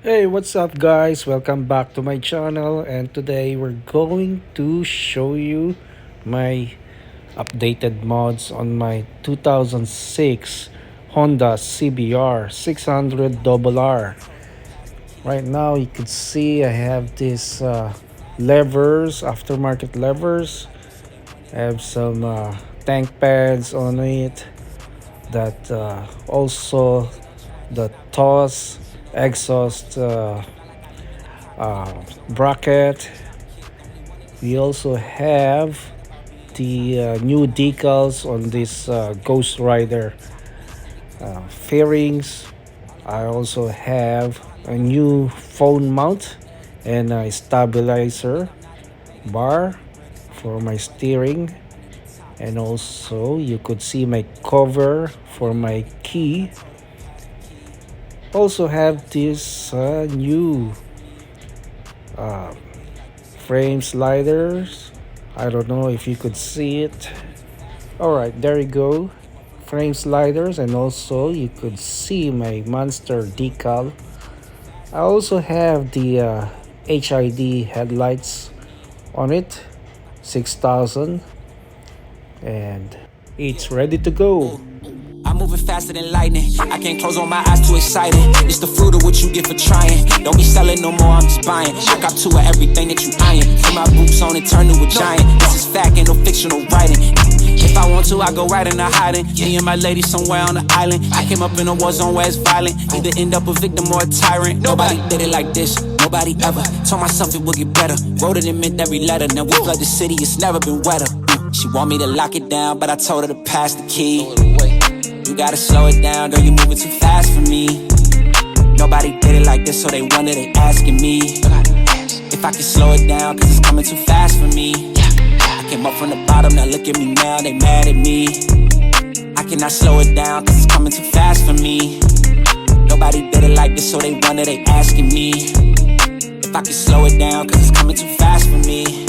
Hey, what's up guys? Welcome back to my channel, and today we're going to show you my updated mods on my 2006 Honda CBR600rr. Right now you can see I have these levers, aftermarket levers. I have some tank pads on it, that also the toss exhaust bracket. We also have the new decals on this Ghost Rider fairings. I also have a new phone mount and a stabilizer bar for my steering, and also you could see my cover for my key. Also have this new uh, frame sliders. I don't know if you could see it. All right, there you go. Frame sliders, and also you could see my monster decal. I also have the HID headlights on it, 6000, and it's ready to go. I'm moving faster than lightning. I can't close on my eyes, too excited. It's the fruit of what you get for trying. Don't be selling no more, I'm just buying. I got two of everything that you eyeing. Put my boots on and turn to a giant. This is fact, ain't no fictional writing. If I want to, I go right into hiding. Me and my lady somewhere on the island. I came up in a war zone where it's violent. Either end up a victim or a tyrant. Nobody did it like this, nobody ever. Told myself it would get better. Wrote it and meant every letter. Now we flood the city, it's never been wetter. She want me to lock it down, but I told her to pass the key. You gotta slow it down, girl, you moving too fast for me. Nobody did it like this, so they wonder, they asking me if I can slow it down, cause it's coming too fast for me. I came up from the bottom, now look at me now, they mad at me. I cannot slow it down, cause it's coming too fast for me. Nobody did it like this, so they wonder, they asking me if I can slow it down, cause it's coming too fast for me.